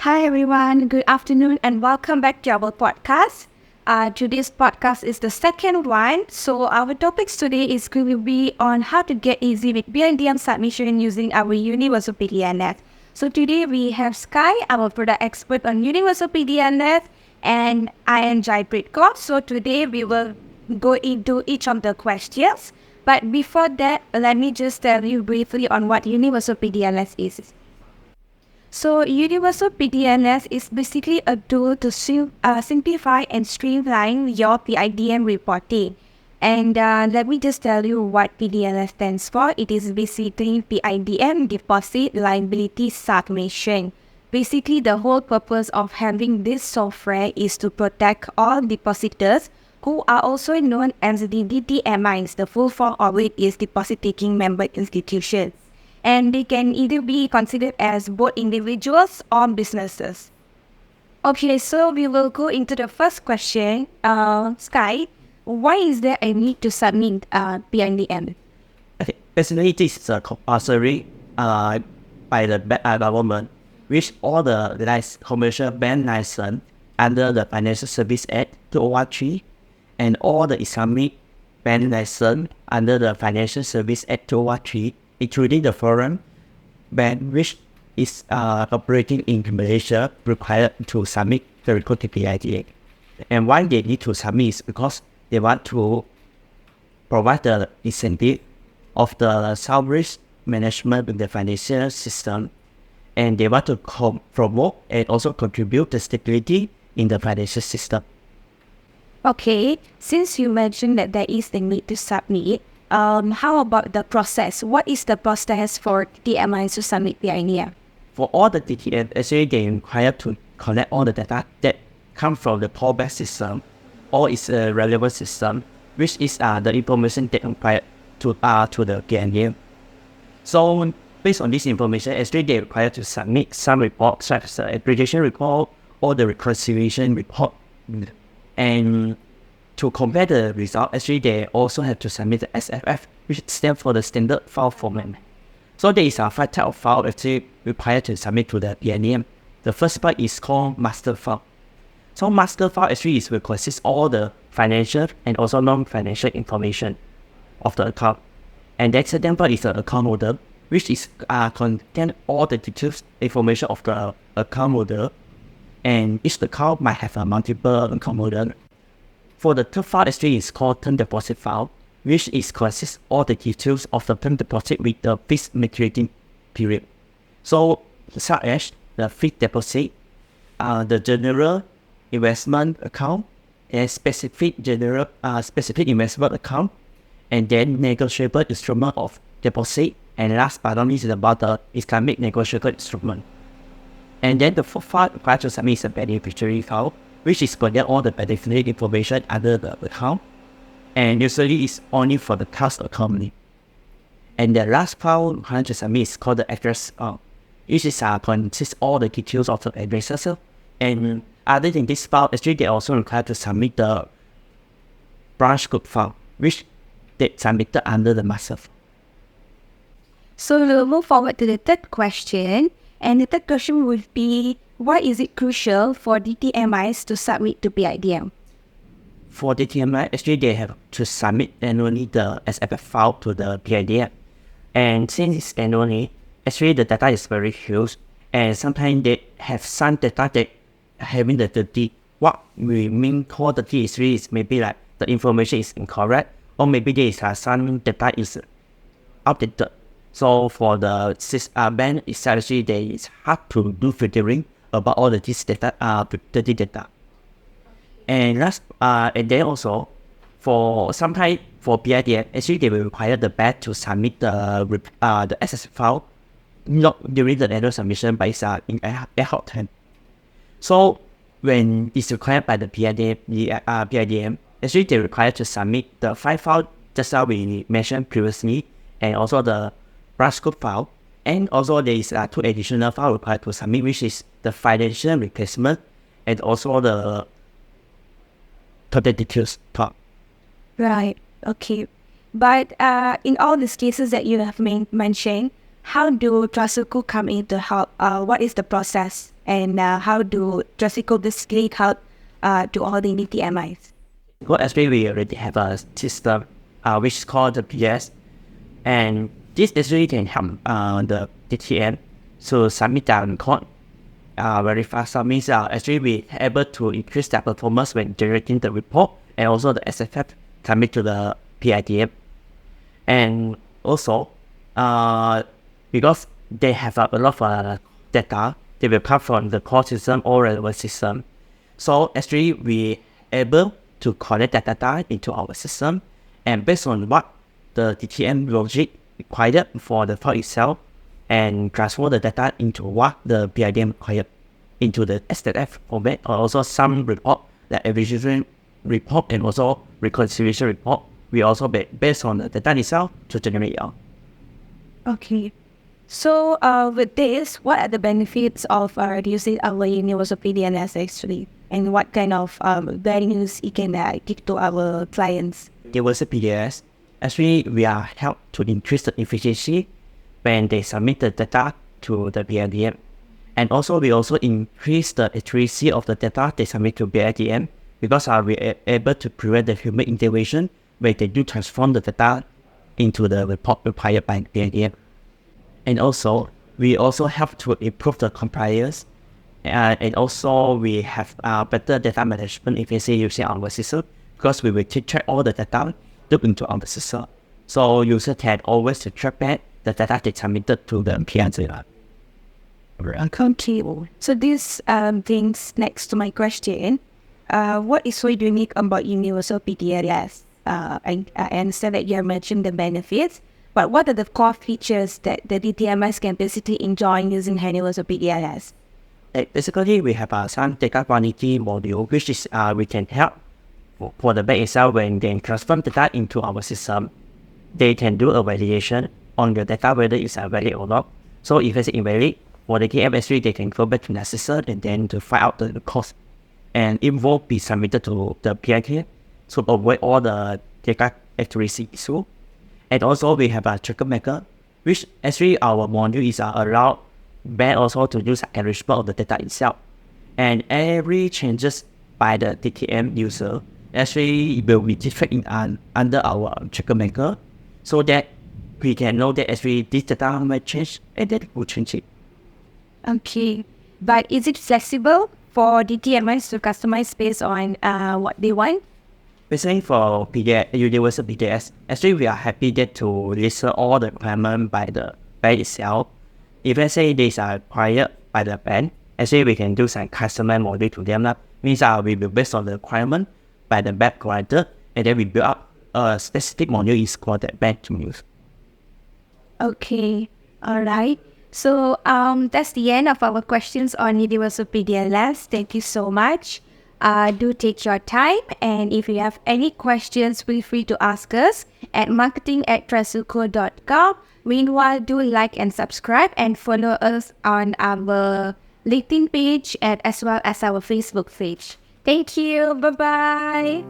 Hi everyone, good afternoon and welcome back to our podcast. Today's podcast is the second one. So our topics today is going to be on how to get easy with PIDM submission using our Universo PDLS. So today we have Sky, our product expert on Universo PDLS, and I am Jaipreet Kaur. So today we will go into each of the questions. But before that, let me just tell you briefly on what Universo PDLS is. So Universo PDLS is basically a tool to simplify and streamline your PIDM reporting. And let me just tell you what PDLS stands for. It is basically PIDM Deposit Liability Submission. Basically, the whole purpose of having this software is to protect all depositors who are also known as the DTMIs. The full form of it is deposit-taking member institutions. And they can either be considered as both individuals or businesses. Okay, so we will go into the first question. Sky, why is there a need to submit PIDM? Okay, basically this is compulsory by the government, which all the commercial bank license under the Financial Service Act 2013 and all the Islamic bank license under the Financial Service Act 2013, including the foreign bank which is operating in Malaysia, required to submit the report to PIDM. And why they need to submit is because they want to provide the incentive of the self-risk management in the financial system, and they want to promote and also contribute to stability in the financial system. Okay, since you mentioned that there is the need to submit, how about the process? What is the process for DTMIs to submit PIDM? For all the DTM, actually they require to collect all the data that come from the callback system or its relevant system, which is the information that required to the PIDM. So based on this information, actually they require to submit some reports such as the application report or the reconciliation report. And to compare the result, actually they also have to submit the SFF, which stands for the standard file format. So there is 5 types of file actually required to submit to the PIDM. The first part is called master file. So master file actually will consist all the financial and also non-financial information of the account. And the second part is the account holder, which is contain all the details information of the account holder. And each account might have a multiple account holder. For the third file, actually is called term deposit file, which is consists all the details of the term deposit with the fixed maturity period. So such as the fixed deposit, the general investment account, and specific investment account, and then negotiable instrument of deposit, and last but not least is about the Islamic negotiable instrument. And then the fourth file required to submit is a beneficiary file, which is contain all the beneficiary information under the account, and usually it's only for the trust account only. And the last file required to submit is called the address file, which is consists all the details of the addresses. And other than this file, actually they also required to submit the branch code file, which they submitted under the master file. So we'll move forward to the third question. And the third question would be, why is it crucial for DTMIs to submit to PIDM? For DTMI, actually they have to submit annually the SFF file to the PIDM. And since it's annually, actually the data is very huge, and sometimes they have some data that having the dirty. What we mean called dirty is maybe like the information is incorrect, or maybe there is some data is outdated. So for the bank itself, actually it's hard to do filtering about all of this data, dirty data. And and then also for sometimes for PIDM, actually they will require the bank to submit the SS file not during the annual submission, but it's in ad hoc time. So when it's required by the PIDM, actually they require to submit the 5 file just as we mentioned previously, and also the branch code file, and also there is 2 additional files required to submit, which is the financial replacement and also the total details part. Right. Okay. But in all these cases that you have mentioned, how do Trasuku come in to help? What is the process, and how do Trasuku basically help to all the DTMIs? Well, actually, we already have a system which is called the PS, and this actually can help the DTM to submit their report very fast. So means actually we are able to increase their performance when generating the report, and also the SFF submit to the PIDM. And also, because they have a lot of data, they will come from the core system or relevant system. So actually, we able to collect that data into our system, and based on what the DTM logic required for the file itself, and transfer the data into what the PIDM required into the SFF format, or also some report like evaluation report and also reconciliation report. We also based on the data itself to generate out. Okay. So with this, what are the benefits of using our Universo PDLS actually? And what kind of values it can give to our clients? Universo PDLS, actually we are helped to increase the efficiency when they submit the data to the PIDM. And also we also increase the accuracy of the data they submit to PIDM, because we are able to prevent the human intervention when they do transform the data into the report required by PIDM. And also, we also help to improve the compliance, and also we have better data management efficiency using our system, because we will track all the data look into our system. So user can always track back the data they submitted to the PIDM. Okay. So this brings next to my question. What is so unique about Universo PDLS? I understand that you have mentioned the benefits, but what are the core features that the DTMIs can basically enjoy using Universo PDLS? Basically, we have some data quality module, which is we can help for the bank itself when they transfer data into our system. They can do a validation on the data whether it's valid or not. So if it's invalid, for the KMS3, they can go back to the system and then to find out the cost. And it will be submitted to the PIK to avoid all the data accuracy issue. And also we have a tracker maker, which actually our module is allowed bank also to use enrichment of the data itself. And every changes by the DTM user actually will be detected under our tracker maker, so that we can know that actually this data might change and then we'll change it. Okay, but is it flexible for DTMIs to customize based on what they want? Basically for Universo PDLS, actually we are happy that to listen all the requirements by the bank itself. If let's say these are required by the bank, actually we can do some customized module to them. Means we will based on the requirement by the bank provider, and then we build up a specific module is for that bank to use. Okay, alright. So that's the end of our questions on Universo PDLS. Thank you so much. Do take your time, and if you have any questions, feel free to ask us at marketing@trasuku.com. Meanwhile, do like and subscribe and follow us on our LinkedIn page as well as our Facebook page. Thank you. Bye-bye.